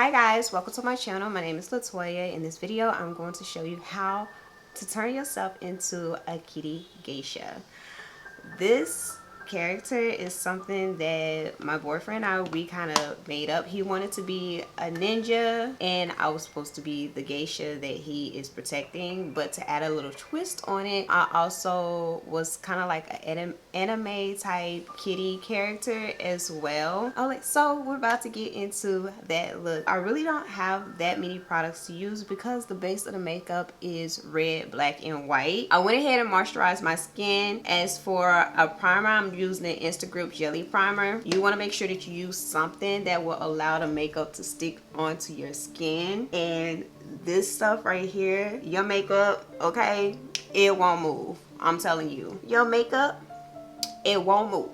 Hi guys, welcome to my channel. My name is LaToya. In this video, I'm going to show you how to turn yourself into a Kitty Geisha. This character is something that my boyfriend and I, we kind of made up. He wanted to be a ninja and I was supposed to be the geisha that he is protecting, but to add a little twist on it, I also was kind of like an anime type kitty character as well. So we're about to get into that look. I really don't have that many products to use because the base of the makeup is red, black, and white. I went ahead and moisturized my skin. As for a primer, I'm using the Insta Group Jelly Primer. You want to make sure that you use something that will allow the makeup to stick onto your skin. And this stuff right here, your makeup, okay, it won't move. I'm telling you, your makeup, it won't move.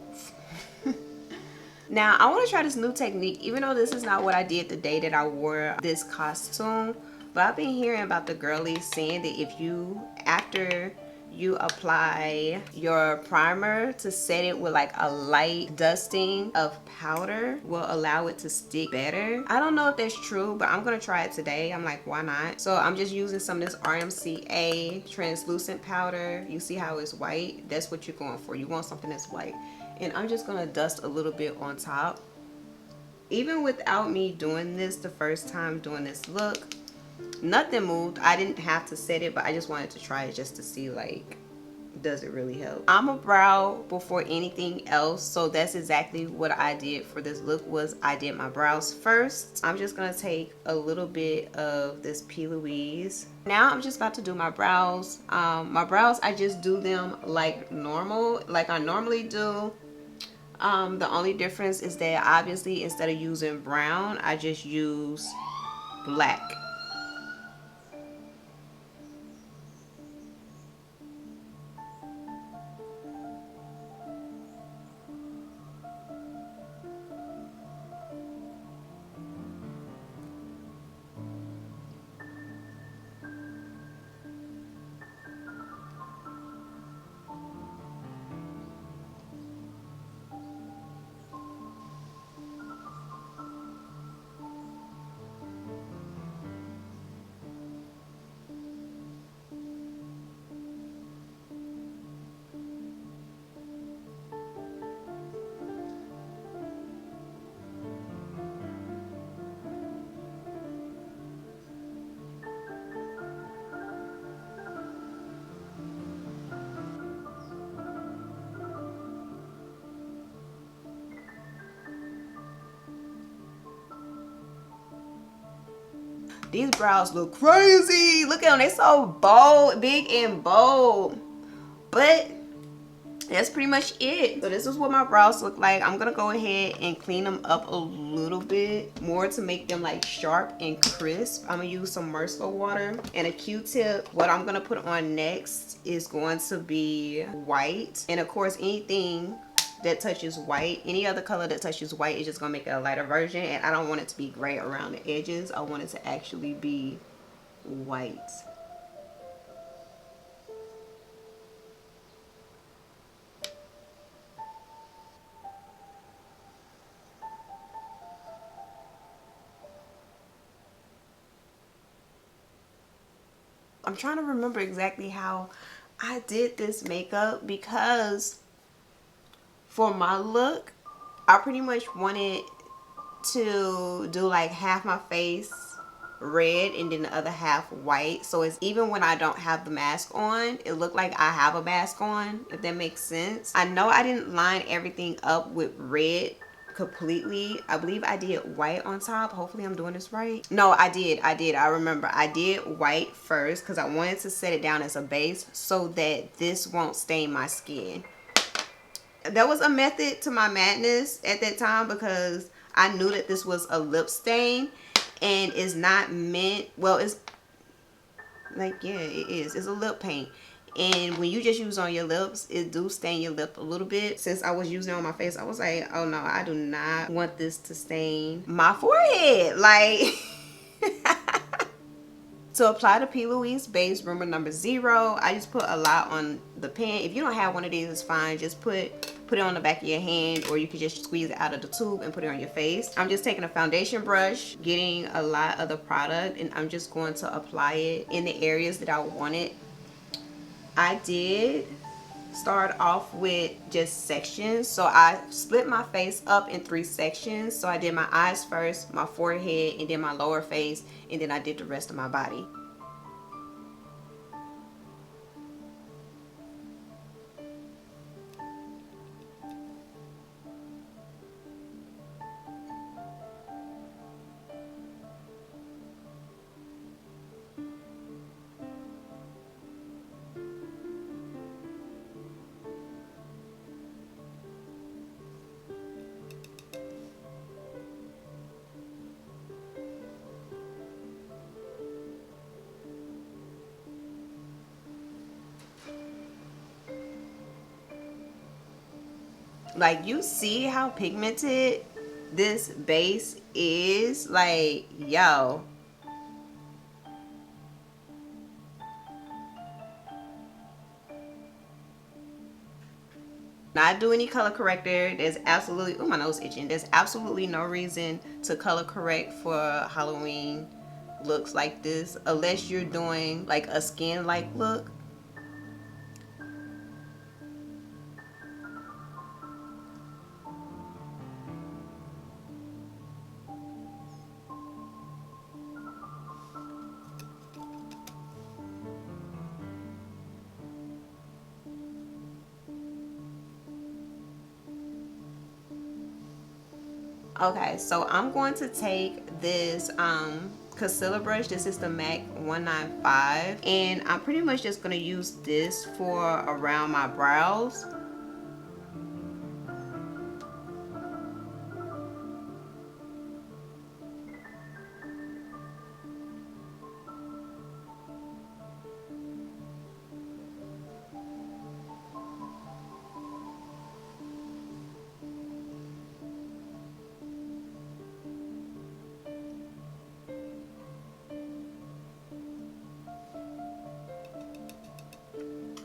Now, I want to try this new technique, even though this is not what I did the day that I wore this costume. But I've been hearing about the girlies saying that if you, after you apply your primer, to set it with like a light dusting of powder will allow it to stick better. I don't know if that's true, but I'm gonna try it today. I'm like, why not? So I'm just using some of this RCMA translucent powder. You see how it's white? That's what you're going for. You want something that's white. And I'm just gonna dust a little bit on top. Even without me doing this the first time doing this look, nothing moved. I didn't have to set it, but I just wanted to try it just to see, like, does it really help? I'm a brow before anything else, so that's exactly what I did for this look. Was I did my brows first. I'm just gonna take a little bit of this P.Louis. Now I'm just about to do my brows. My brows, I just do them like normal, like I normally do. The only difference is that obviously instead of using brown, I just use black. These brows look crazy. Look at them. They're so bold, big and bold. But that's pretty much it. So this is what my brows look like. I'm going to go ahead and clean them up a little bit more to make them like sharp and crisp. I'm going to use some Merciful water and a Q-tip. What I'm going to put on next is going to be white. And of course, anything that touches white, any other color that touches white is just gonna make it a lighter version, and I don't want it to be gray around the edges. I want it to actually be white. I'm trying to remember exactly how I did this makeup, because for my look, I pretty much wanted to do like half my face red and then the other half white, so it's even when I don't have the mask on, it looked like I have a mask on, if that makes sense. I know I didn't line everything up with red completely. I believe I did white on top. Hopefully I'm doing this right. No, I did. I remember I did white first because I wanted to set it down as a base so that this won't stain my skin. There was a method to my madness at that time because I knew that this was a lip stain and it's not meant, well, it's like, yeah, it is. It's a lip paint. And when you just use on your lips, it do stain your lip a little bit. Since I was using it on my face, I was like, oh no, I do not want this to stain my forehead. Like, to apply the P.Louis base Rumour number 0, I just put a lot on the pen. If you don't have one of these, it's fine. Just put put it on the back of your hand, or you could just squeeze it out of the tube and put it on your face. I'm just taking a foundation brush, getting a lot of the product, and I'm just going to apply it in the areas that I want it. I did start off with just sections, so I split my face up in 3 sections. So I did my eyes first, my forehead, and then my lower face, and then I did the rest of my body. Like, you see how pigmented this base is? Like, yo. Not do any color corrector. There's absolutely, oh, my nose itching. There's absolutely no reason to color correct for Halloween looks like this, unless you're doing like a skin like look. Okay, so I'm going to take this concealer brush. This is the MAC 195, and I'm pretty much just going to use this for around my brows.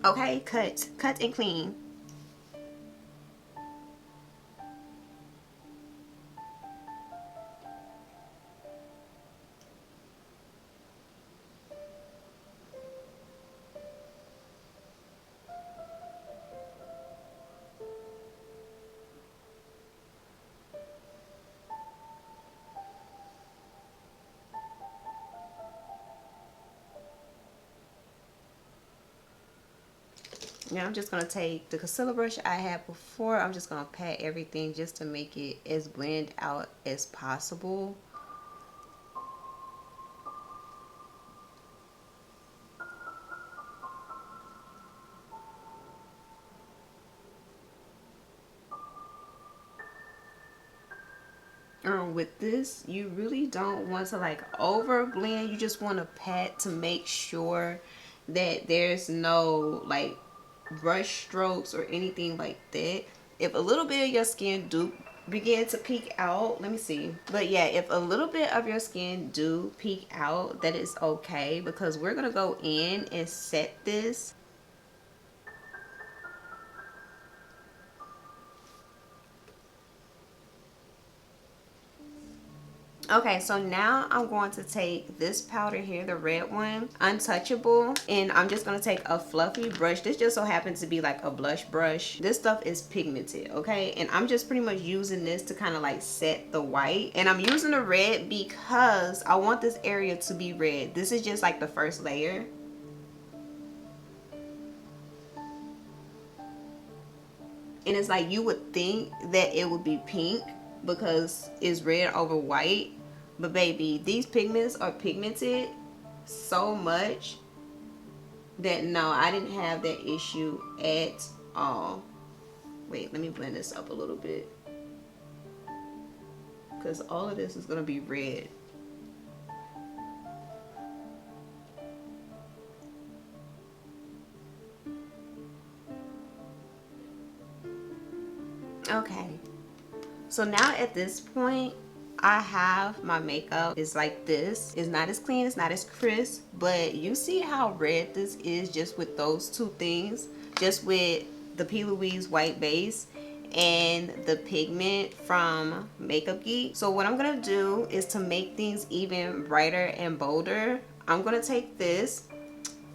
Okay, cut and clean. Now I'm just going to take the concealer brush I had before. I'm just going to pat everything just to make it as blend out as possible. With this, you really don't want to like over blend. You just want to pat to make sure that there's no like brush strokes or anything like that. If a little bit of your skin do begin to peek out, let me see, but yeah, if a little bit of your skin do peek out, that is okay, because we're gonna go in and set this. Okay, so now I'm going to take this powder here, the red one, Untouchable, and I'm just going to take a fluffy brush. This just so happens to be like a blush brush. This stuff is pigmented, okay? And I'm just pretty much using this to kind of like set the white. And I'm using the red because I want this area to be red. This is just like the first layer. And it's like you would think that it would be pink because it's red over white. But baby, these pigments are pigmented so much that no, I didn't have that issue at all. Wait, let me blend this up a little bit, because all of this is going to be red. Okay, so now at this point, I have my makeup is like this. It's not as clean, it's not as crisp, but you see how red this is just with those two things, just with the P.Louis white base. and the Pigment from Makeup Geek. So what I'm gonna do is, to make things even brighter and bolder, I'm gonna take this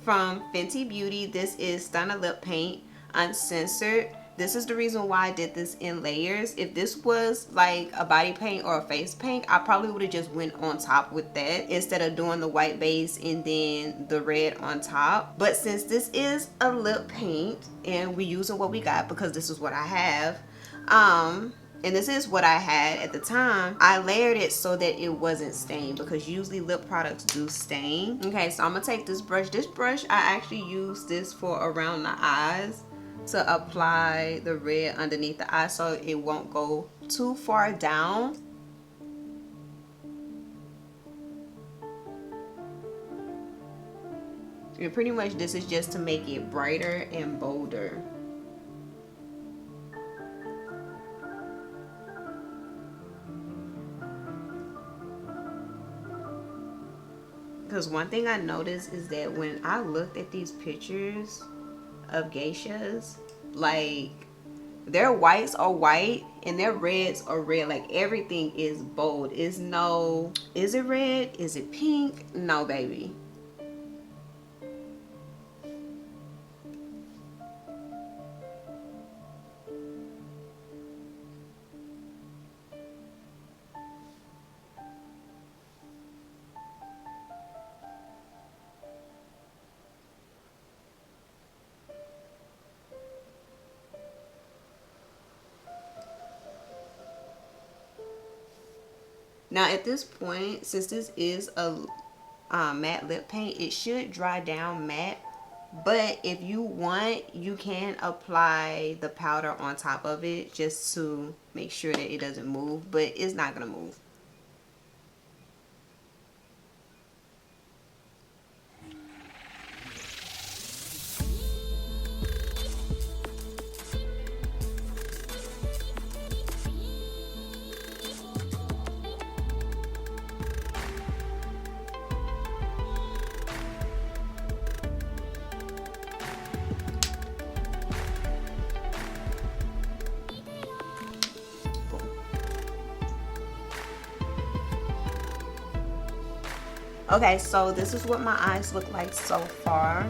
from Fenty Beauty. This is Stunna Lip Paint Uncensored. This is the reason why I did this in layers. If this was like a body paint or a face paint, I probably would have just went on top with that instead of doing the white base and then the red on top. But since this is a lip paint and we're using what we got, because this is what I have, and this is what I had at the time, I layered it so that it wasn't stained, because usually lip products do stain. Okay, so I'm gonna take this brush. This brush, I actually use this for around the eyes, to apply the red underneath the eye so it won't go too far down. And pretty much this is just to make it brighter and bolder. Because one thing I noticed is that when I looked at these pictures of geishas, like, their whites are white and their reds are red. Like, everything is bold. Is no, is it red? Is it pink? No, baby. Now at this point, since this is a matte lip paint, it should dry down matte. But if you want, you can apply the powder on top of it just to make sure that it doesn't move, but it's not gonna move. Okay, so this is what my eyes look like so far.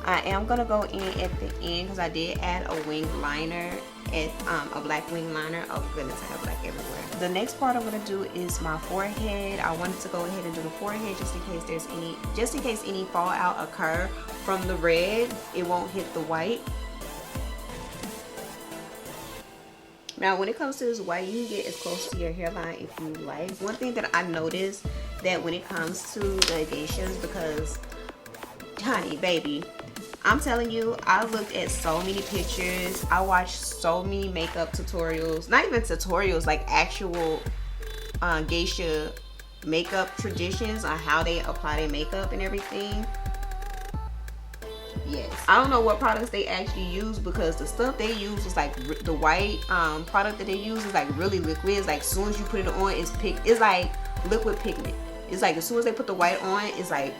I am gonna go in at the end because I did add a wing liner, a black wing liner. Oh goodness, I have black everywhere. The next part I'm gonna do is my forehead. I wanted to go ahead and do the forehead just in case any fallout occur from the red, it won't hit the white. Now when it comes to this white, you can get as close to your hairline if you like. One thing that I noticed, that when it comes to the geishas, because honey baby, I'm telling you, I looked at so many pictures, I watched so many makeup tutorials, not even tutorials, like actual geisha makeup traditions on how they apply their makeup and everything. Yes, I don't know what products they actually use, because the stuff they use is like the white product that they use is like really liquid. It's like as soon as you put it on, it's like liquid pigment. It's like as soon as they put the white on, it's like,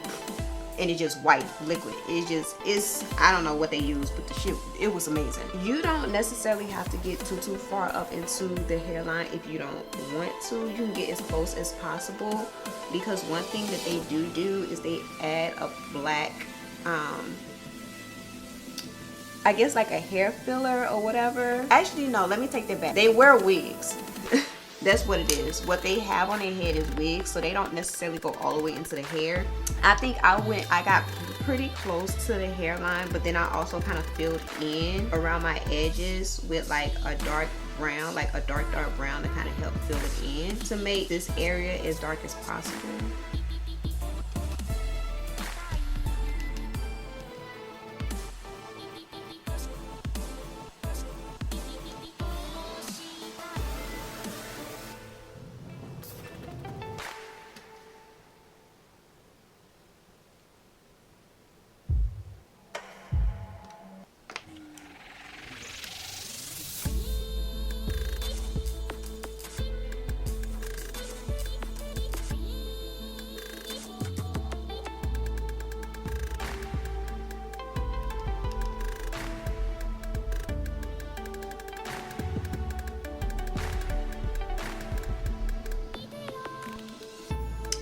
and it's just white liquid. It's I don't know what they use, but the shit, it was amazing. You don't necessarily have to get too far up into the hairline if you don't want to. You can get as close as possible, because one thing that they do is they add a black I guess like a hair filler or whatever. Actually no, let me take that back. They wear wigs. That's what it is. What they have on their head is wigs, so they don't necessarily go all the way into the hair. I think I got pretty close to the hairline, but then I also kind of filled in around my edges with like a dark brown, like a dark brown, to kind of help fill it in, to make this area as dark as possible.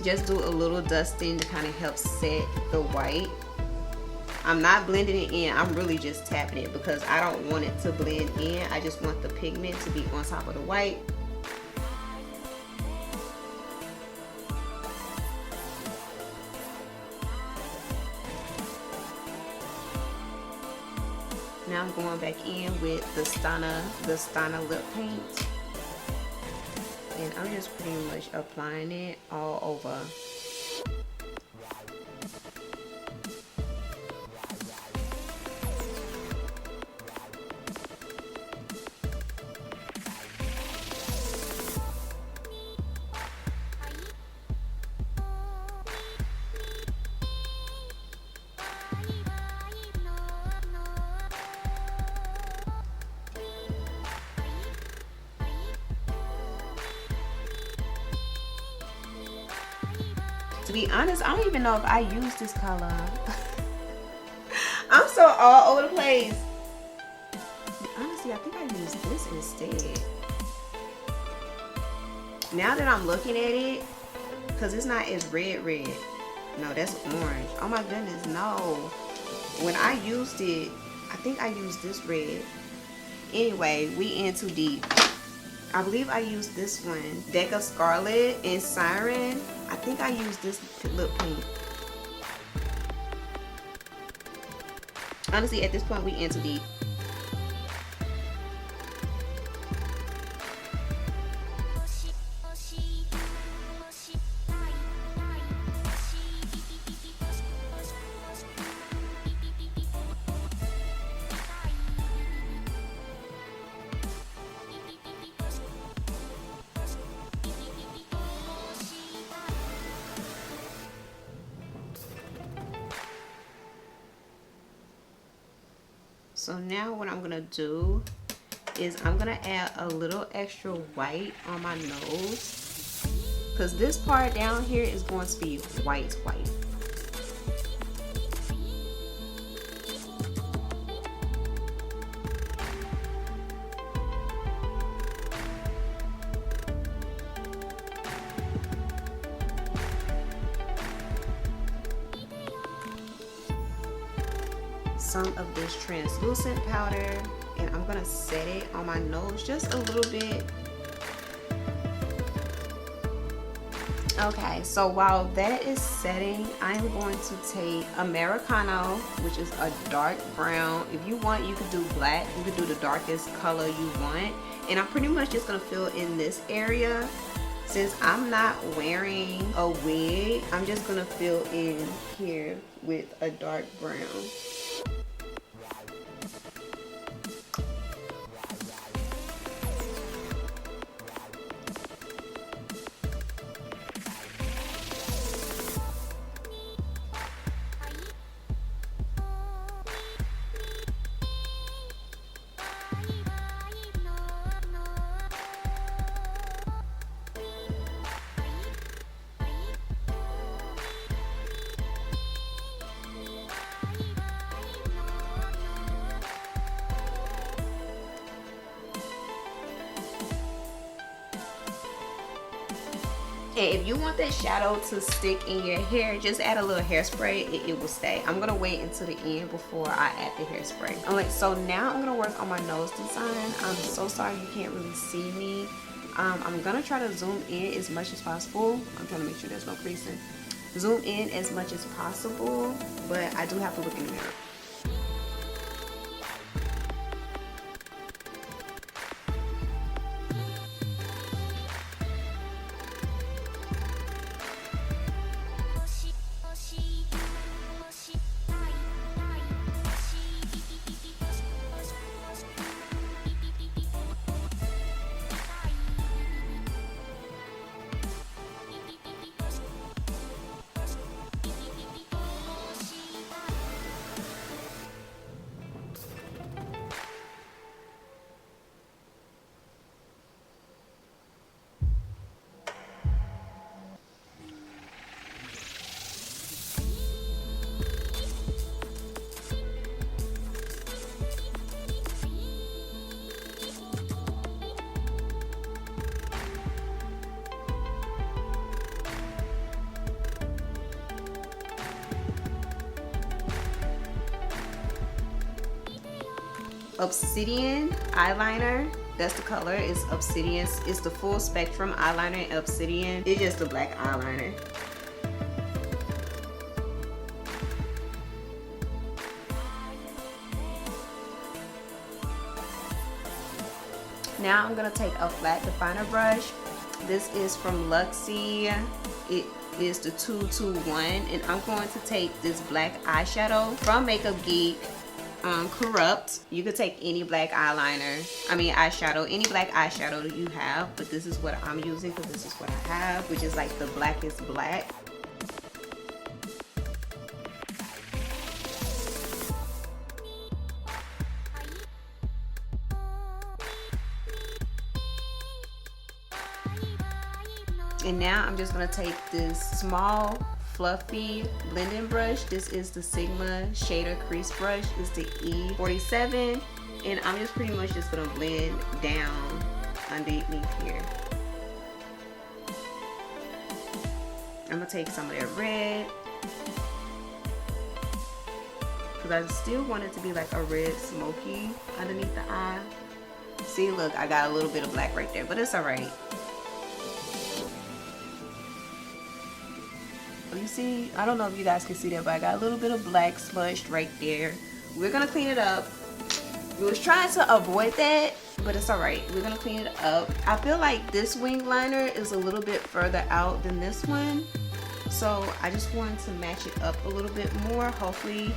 just do a little dusting to kind of help set the white. I'm not blending it in, I'm really just tapping it because I don't want it to blend in. I just want the pigment to be on top of the white. Now I'm going back in with the Stunna lip paint. And I'm just pretty much applying it all over. To be honest, I don't even know if I use this color. I'm so all over the place. Honestly, I think I use this instead. Now that I'm looking at it, because it's not as red. No, that's orange. Oh my goodness, no. When I used it, I think I used this red. Anyway, we in too deep. I believe I used this one, Deca Scarlet and Siren. I think I used this lip paint. Honestly, at this point, we in too deep. So now what I'm gonna do is I'm gonna add a little extra white on my nose, because this part down here is going to be white. Some of this translucent powder, and I'm gonna set it on my nose just a little bit. Okay, so while that is setting, I'm going to take Americano, which is a dark brown. If you want, you could do black. You could do the darkest color you want. And I'm pretty much just gonna fill in this area. Since I'm not wearing a wig, I'm just gonna fill in here with a dark brown. And if you want that shadow to stick in your hair, just add a little hairspray, it will stay. I'm gonna wait until the end before I add the hairspray. Alright, so now I'm gonna work on my nose design. I'm so sorry you can't really see me. I'm gonna try to zoom in as much as possible. I'm trying to make sure there's no creasing. Zoom in as much as possible, but I do have to look in the mirror. Obsidian eyeliner. That's the color. It's Obsidian. It's the full spectrum eyeliner in Obsidian. It's just a black eyeliner. Now I'm gonna take a flat definer brush. This is from Luxie. It is the 221, and I'm going to take this black eyeshadow from Makeup Geek. Corrupt. You could take any black eyeshadow, any black eyeshadow you have, but this is what I'm using because this is what I have, which is like the blackest black. And now I'm just gonna take this small fluffy blending brush. This is the Sigma shader crease brush. It's the E47, and I'm just pretty much just gonna blend down underneath here. I'm gonna take some of that red because I still want it to be like a red smoky underneath the eye. See, look, I got a little bit of black right there, but it's all right. You see, I don't know if you guys can see that, but I got a little bit of black smudged right there. We're gonna clean it up. We was trying to avoid that, but it's all right. We're gonna clean it up. I feel like this wing liner is a little bit further out than this one, so I just wanted to match it up a little bit more. Hopefully,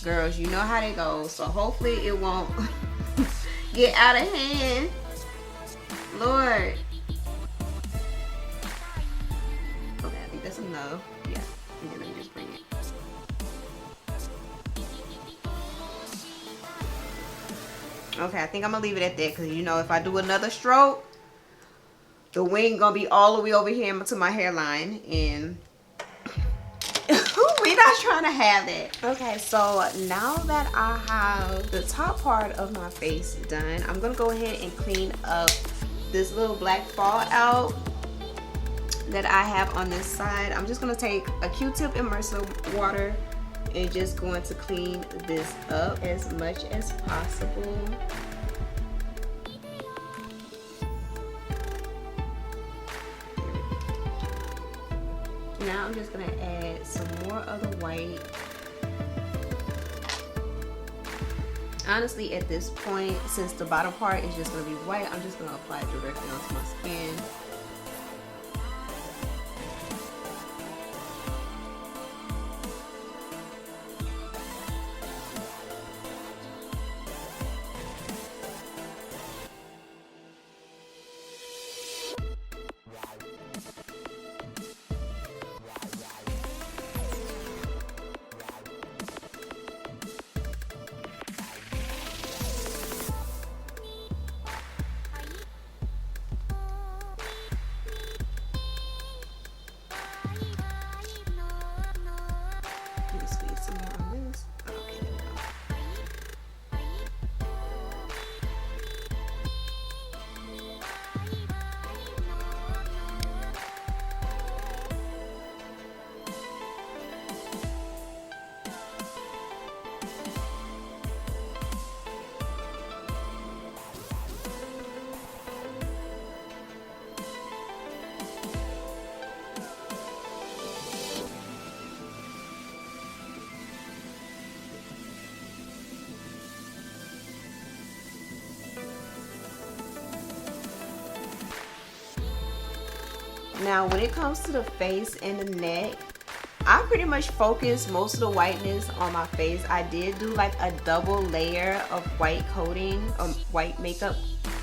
girls, you know how they go, so hopefully it won't get out of hand. Lord. That's enough. Yeah. And then let me just bring it. Okay, I think I'm gonna leave it at that because you know if I do another stroke, the wing gonna be all the way over here to my hairline, and we're not trying to have that. Okay, so now that I have the top part of my face done, I'm gonna go ahead and clean up this little black fallout that I have on this side. I'm just gonna take a Q-tip immersive water and just going to clean this up as much as possible. Now I'm just gonna add some more of the white. Honestly, at this point, since the bottom part is just gonna be white, I'm just gonna apply it directly onto my skin. Now when it comes to the face and the neck, I pretty much focus most of the whiteness on my face. I did do like a double layer of white coating, white makeup,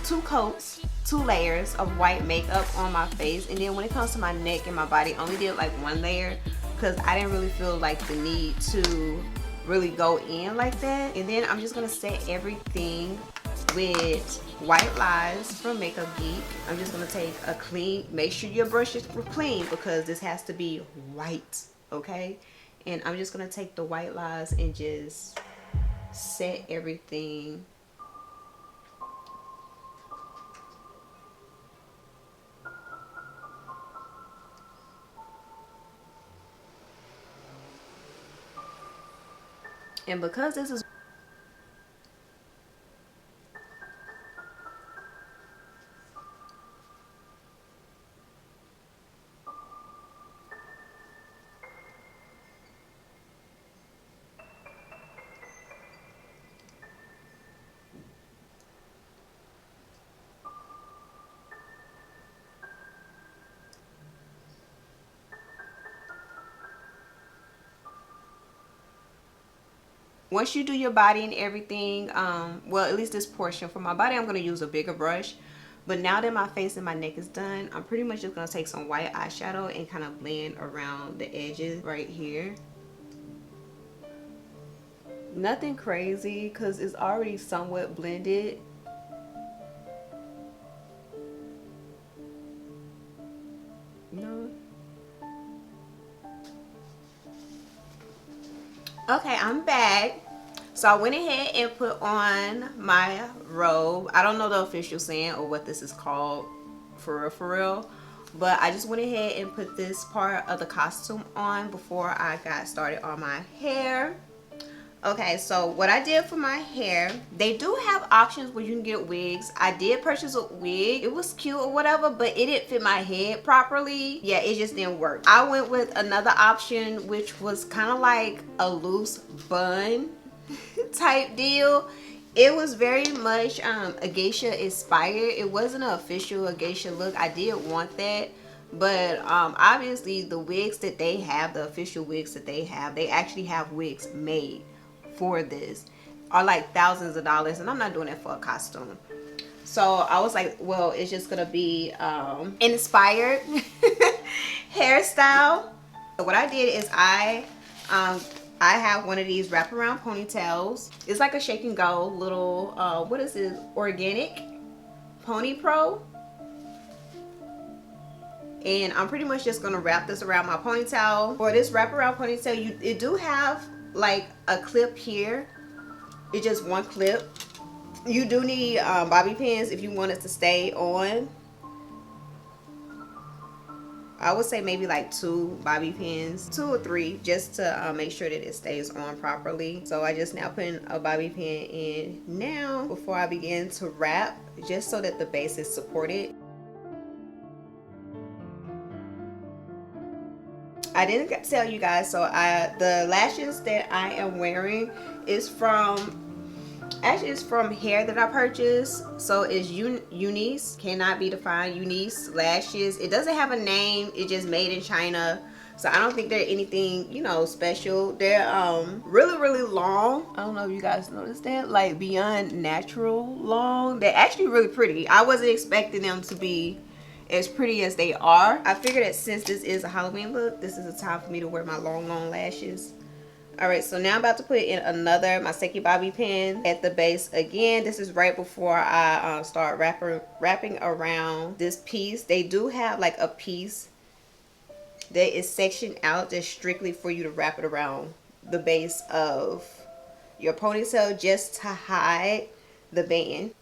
2 coats, 2 layers of white makeup on my face. And then when it comes to my neck and my body, I only did like 1 layer because I didn't really feel like the need to really go in like that. And then I'm just gonna set everything with White Lies from Makeup Geek. I'm just gonna take a clean, make sure your brush is clean because this has to be white, okay? And I'm just gonna take the White Lies and just set everything. And because this is once you do your body and everything, well, at least this portion for my body, I'm going to use a bigger brush. But now that my face and my neck is done, I'm pretty much just going to take some white eyeshadow and kind of blend around the edges right here. Nothing crazy because it's already somewhat blended. No. Okay, I'm back. So I went ahead and put on my robe. I don't know the official saying or what this is called for real. But I just went ahead and put this part of the costume on before I got started on my hair. Okay, so what I did for my hair, they do have options where you can get wigs. I did purchase a wig. It was cute or whatever, but it didn't fit my head properly. Yeah, it just didn't work. I went with another option, which was kind of like a loose bun type deal. It was very much a geisha inspired. It wasn't an official geisha look. I did want that, but obviously the wigs that they have, the official wigs that they have, they actually have wigs made for this, are like thousands of dollars, and I'm not doing it for a costume. So I was like, well, it's just gonna be inspired hairstyle. So what I did is I have one of these wraparound ponytails. It's like a shake and go little, what is this? Organic Pony Pro. And I'm pretty much just gonna wrap this around my ponytail. For this wraparound ponytail, it do have like a clip here. It's just one clip. You do need bobby pins if you want it to stay on. I would say maybe like 2 bobby pins, 2 or 3, just to make sure that it stays on properly. So I just now putting a bobby pin in now before I begin to wrap, just so that the base is supported. I didn't tell you guys, so the lashes that I am wearing is from, actually it's from hair that I purchased. So it's Eunice, cannot be defined, Eunice lashes. It doesn't have a name, it's just made in China. So I don't think they're anything, you know, special. They're really long. I don't know if you guys noticed that, like beyond natural long. They're actually really pretty. I wasn't expecting them to be as pretty as they are. I figured that since this is a Halloween look, this is a time for me to wear my long lashes. Alright, so now I'm about to put in another, my Seki Bobby pin at the base again. This is right before I start wrapping around this piece. They do have like a piece that is sectioned out that's strictly for you to wrap it around the base of your ponytail just to hide the band.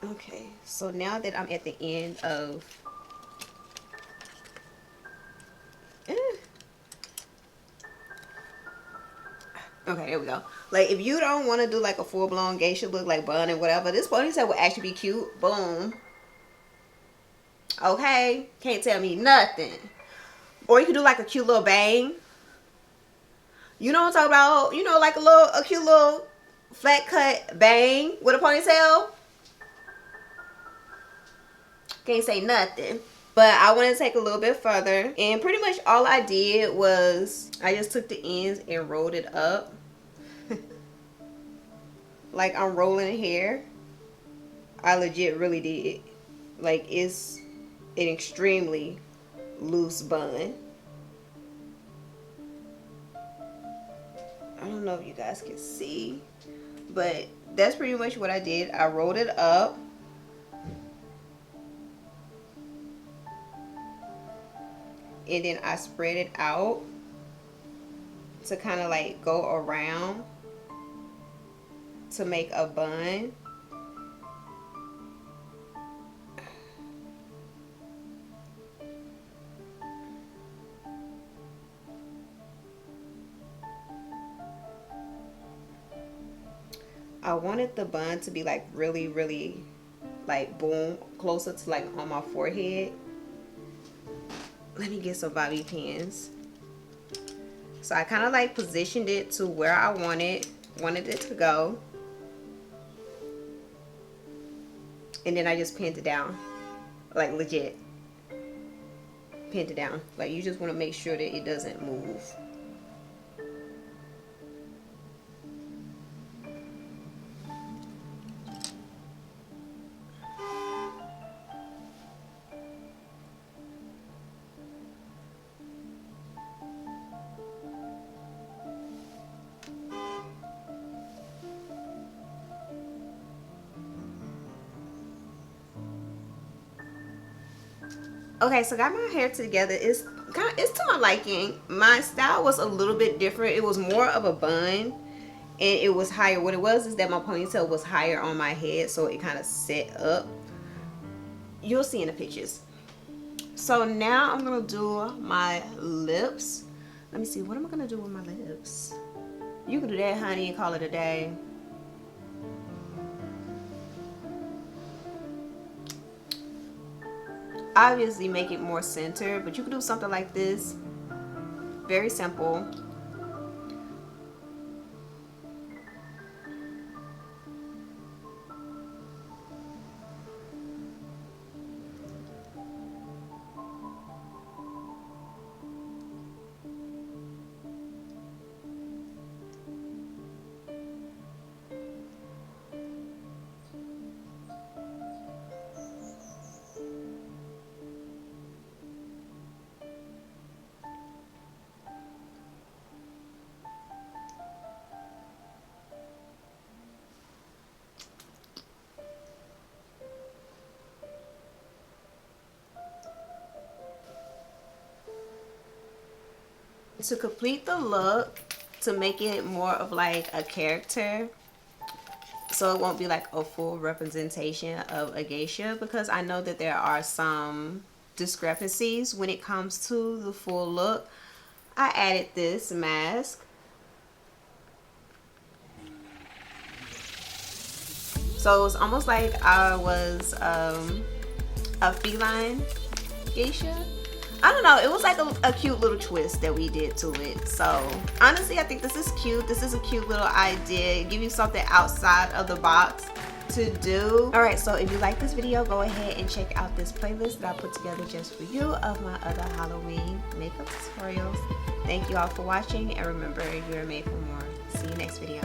Okay, so now that I'm at the end of okay, there we go. Like, if you don't want to do like a full-blown geisha look, like bun and whatever, this ponytail would actually be cute. Boom. Okay, can't tell me nothing. Or you could do like a cute little bang. You know what I'm talking about? You know, like a cute little flat cut bang with a ponytail. Can't say nothing. But I want to take a little bit further, and pretty much all I did was I just took the ends and rolled it up like I'm rolling hair. I legit really did. Like, it's an extremely loose bun. I don't know if you guys can see, but that's pretty much what I did. I rolled it up. And then I spread it out to kind of like go around to make a bun. I wanted the bun to be like really like boom, closer to like on my forehead. Let me get some bobby pins. So I kind of like positioned it to where I wanted it to go. And then I just pinned it down. Like legit. Pinned it down. Like you just want to make sure that it doesn't move. Okay, so got my hair together. It's to my liking. My style was a little bit different. It was more of a bun, and it was higher. What it was is that my ponytail was higher on my head, so it kind of set up. You'll see in the pictures. So now I'm gonna do my lips. Let me see, what am I gonna do with my lips? You can do that, honey, and call it a day. Obviously make it more centered, but you can do something like this. Very simple. To complete the look, to make it more of like a character, so it won't be like a full representation of a geisha, because I know that there are some discrepancies when it comes to the full look. I added this mask. So it was almost like I was a feline geisha. I don't know, it was like a cute little twist that we did to it. So honestly, I think this is cute. This is a cute little idea. Give you something outside of the box to do. Alright, so if you like this video, go ahead and check out this playlist that I put together just for you of my other Halloween makeup tutorials. Thank you all for watching, and remember, you are made for more. See you next video.